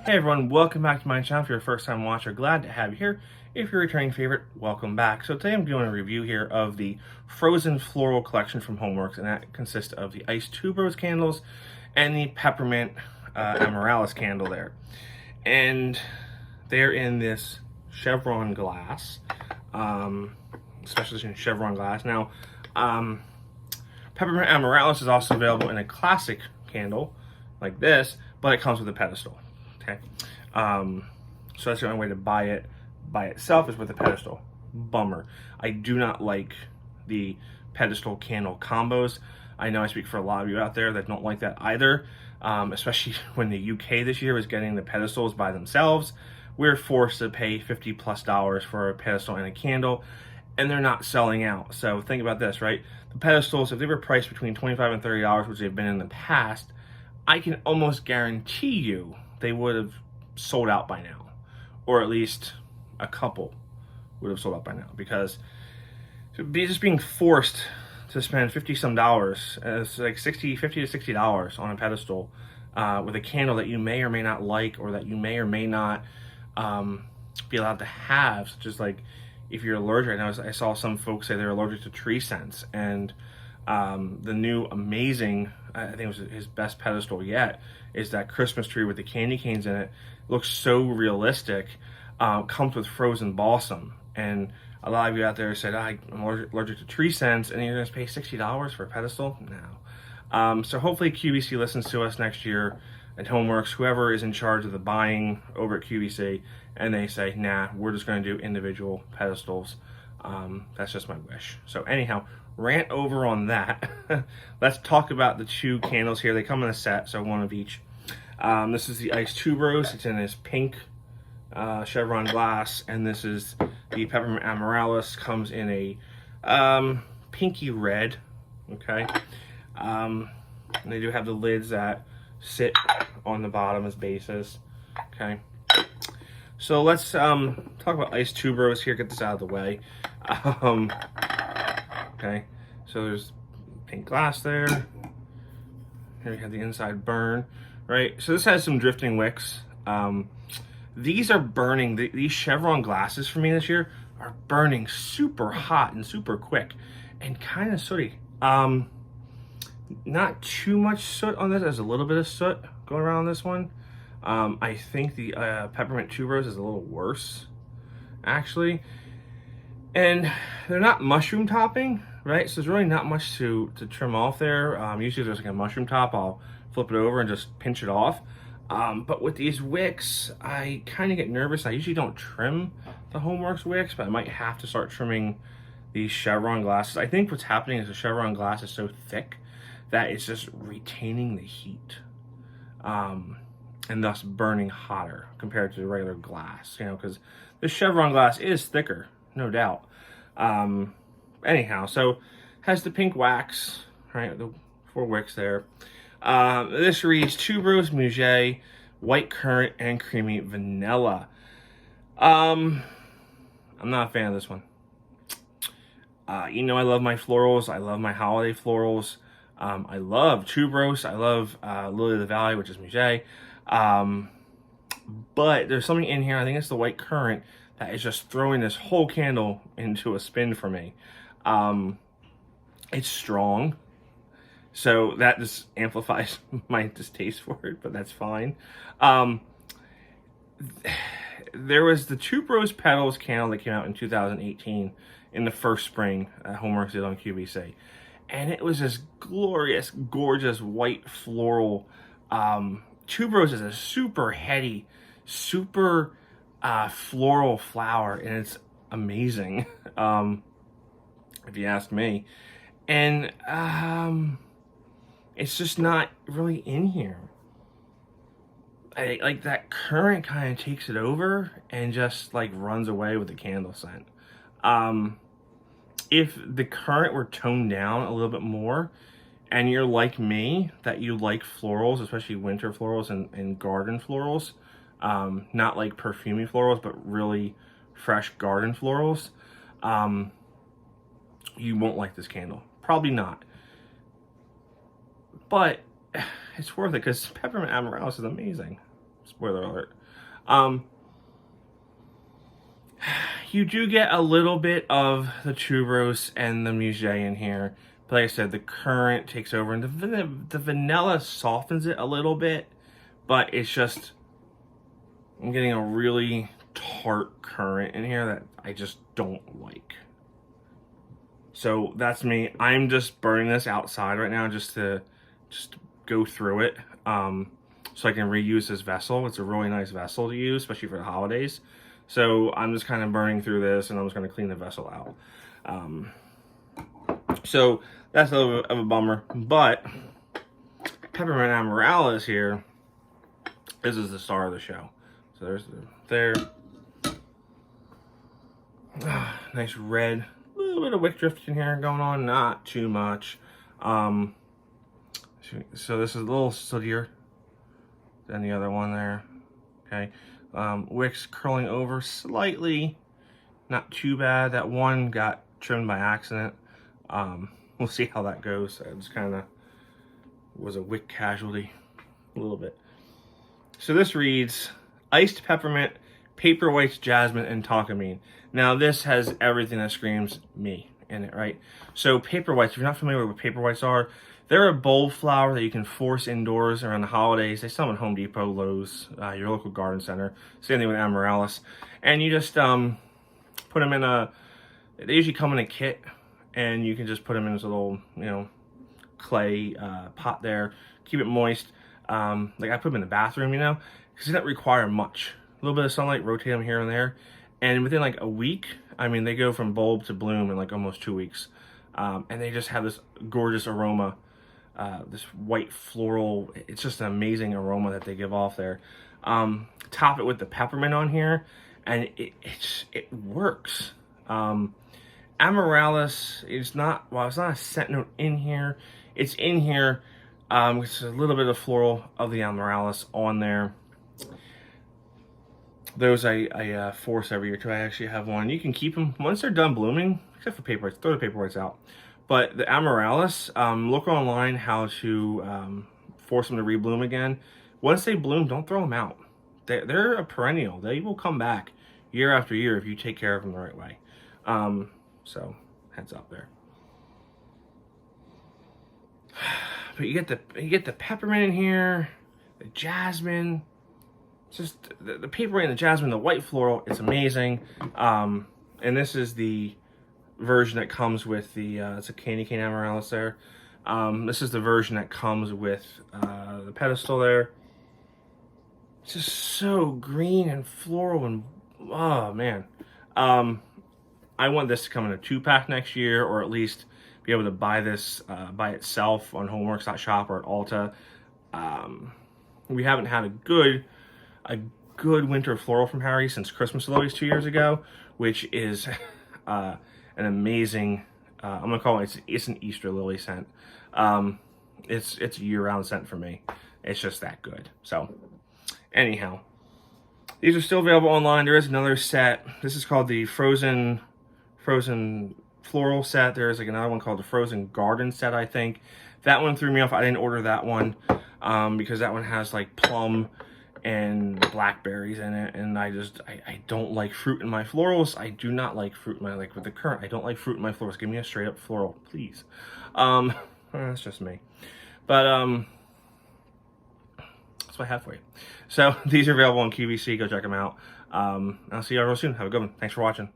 Hey everyone, welcome back to my channel. If you're a first time watcher, glad to have you here. If you're a returning favorite, welcome back. So today I'm doing a review here of the Frozen Floral collection from HomeWorx, and that consists of the Iced Tuberose candles and the Peppermint Amaryllis candle there. And they're in this chevron glass, special edition chevron glass. Now, Peppermint Amaryllis is also available in a classic candle like this, but it comes with a pedestal. Okay, so that's the only way to buy it by itself is with a pedestal. Bummer. I do not like the pedestal candle combos. I know I speak for a lot of you out there that don't like that either, especially when the UK this year is getting the pedestals by themselves. We're forced to pay $50+ for a pedestal and a candle, and they're not selling out. So think about this, right? The pedestals, if they were priced between $25 and $30, which they've been in the past, I can almost guarantee you they would have sold out by now, or at least a couple would have sold out by now, because just being forced to spend $50-some, it's like $50 to $60 on a pedestal with a candle that you may or may not like, or that you may or may not be allowed to have, such as like if you're allergic. I saw some folks say they're allergic to tree scents, and the new amazing, I think it was his best pedestal yet, is that Christmas tree with the candy canes in it. Looks so realistic. Comes with frozen balsam, and a lot of you out there said, I'm allergic to tree scents, and you're going to pay $60 for a pedestal? No. So hopefully QVC listens to us next year, and HomeWorx, whoever is in charge of the buying over at QVC, and they say, nah, we're just going to do individual pedestals. That's just my wish. So anyhow, rant over on that. Let's talk about the two candles here. They come in a set, so one of each. This is the Iced Tuberose. It's in this pink chevron glass, and this is the Peppermint Amaryllis. Comes in a pinky red. Okay, and they do have the lids that sit on the bottom as bases. Okay, so let's talk about Iced Tuberose here. Get this out of the way. Okay, so there's pink glass there. Here we have the inside burn, right? So this has some drifting wicks. These are burning, these chevron glasses for me this year are burning super hot and super quick and kind of sooty. Not too much soot on this. There's a little bit of soot going around on this one. I think the Peppermint Tuberose is a little worse, actually. And they're not mushroom topping, right? So there's really not much to trim off there. Usually if there's like a mushroom top, I'll flip it over and just pinch it off. But with these wicks, I kind of get nervous. I usually don't trim the HomeWorx wicks, but I might have to start trimming these chevron glasses. I think what's happening is the chevron glass is so thick that it's just retaining the heat, and thus burning hotter compared to the regular glass, you know, because the chevron glass is thicker, no doubt. Anyhow, so has the pink wax, right? The 4 wicks there. This reads Tuberose, Muguet, White Currant, and Creamy Vanilla. I'm not a fan of this one. You know I love my florals. I love my holiday florals. I love Tuberose. I love Lily of the Valley, which is Muguet. But there's something in here, I think it's the White Currant, that is just throwing this whole candle into a spin for me. It's strong, so that just amplifies my distaste for it, but that's fine. There was the Tuberose Petals candle that came out in 2018 in the first spring HomeWorx did on QVC, and it was this glorious, gorgeous white floral. Tuberose is a super heady, super floral flower, and it's amazing, if you ask me. And it's just not really in here. Like that currant kind of takes it over and just like runs away with the candle scent. If the currant were toned down a little bit more, and you're like me, that you like florals, especially winter florals and garden florals, not like perfumey florals, but really fresh garden florals, you won't like this candle. Probably not. But it's worth it because Peppermint Amaryllis is amazing. Spoiler alert. You do get a little bit of the tuberose and the musée in here. But like I said, the currant takes over, and the vanilla softens it a little bit. But it's just, I'm getting a really tart currant in here that I just don't like. So that's me. I'm just burning this outside right now just to go through it. So I can reuse this vessel. It's a really nice vessel to use, especially for the holidays. So I'm just kind of burning through this, and I'm just going to clean the vessel out. So that's a little bit of a bummer. But Peppermint Amaryllis here, this is the star of the show. So there's there. Nice red. A little bit of wick drift in here going on, not too much. So this is a little sootier than the other one there. Okay. Wicks curling over slightly, not too bad. That one got trimmed by accident. We'll see how that goes. It just kind of was a wick casualty a little bit. So this reads iced peppermint, paper whites, jasmine, and tonkamine. Now this has everything that screams me in it, right? So paper whites, if you're not familiar with what paper whites are, they're a bulb flower that you can force indoors around the holidays. They sell them at Home Depot, Lowe's, your local garden center. Same thing with Amaryllis. And you just put them in a, they usually come in a kit, and you can just put them in this little, you know, clay pot there. Keep it moist. Like I put them in the bathroom, you know, because they don't require much. A little bit of sunlight, rotate them here and there. And within like a week, I mean, they go from bulb to bloom in like almost 2 weeks. And they just have this gorgeous aroma. This white floral, it's just an amazing aroma that they give off there. Top it with the peppermint on here, and it works. Amaryllis is not, well, it's not a scent note in here. It's in here. It's a little bit of floral of the Amaryllis on there. Those I force every year too. I actually have one. You can keep them once they're done blooming, except for paper whites. Throw the paper whites out. But the Amaryllis, look online how to force them to rebloom again. Once they bloom, don't throw them out. They're a perennial. They will come back year after year if you take care of them the right way. So heads up there. But you get the peppermint in here, the jasmine. Just the paper white and the jasmine, the white floral. It's amazing. And this is the version that comes with the it's a candy cane amaryllis there. This is the version that comes with the pedestal there. It's just so green and floral, and oh man. I want this to come in a 2-pack next year, or at least be able to buy this by itself on HomeWorx.shop or at Ulta. We haven't had a good winter floral from Harry since Christmas Lilies 2 years ago, which is an amazing, I'm gonna call it, it's an Easter lily scent. It's a year-round scent for me. It's just that good. So anyhow, these are still available online. There is another set. This is called the Frozen Floral set. There is like another one called the Frozen Garden set, I think. That one threw me off. I didn't order that one because that one has like plum and blackberries in it, and I don't like fruit in my florals. I do not like fruit in my, like with the currant, I don't like fruit in my florals. Give me a straight up floral, please. That's just me. But that's what I have for you. So these are available on QVC. Go check them out. I'll see you all real soon. Have a good one. Thanks for watching.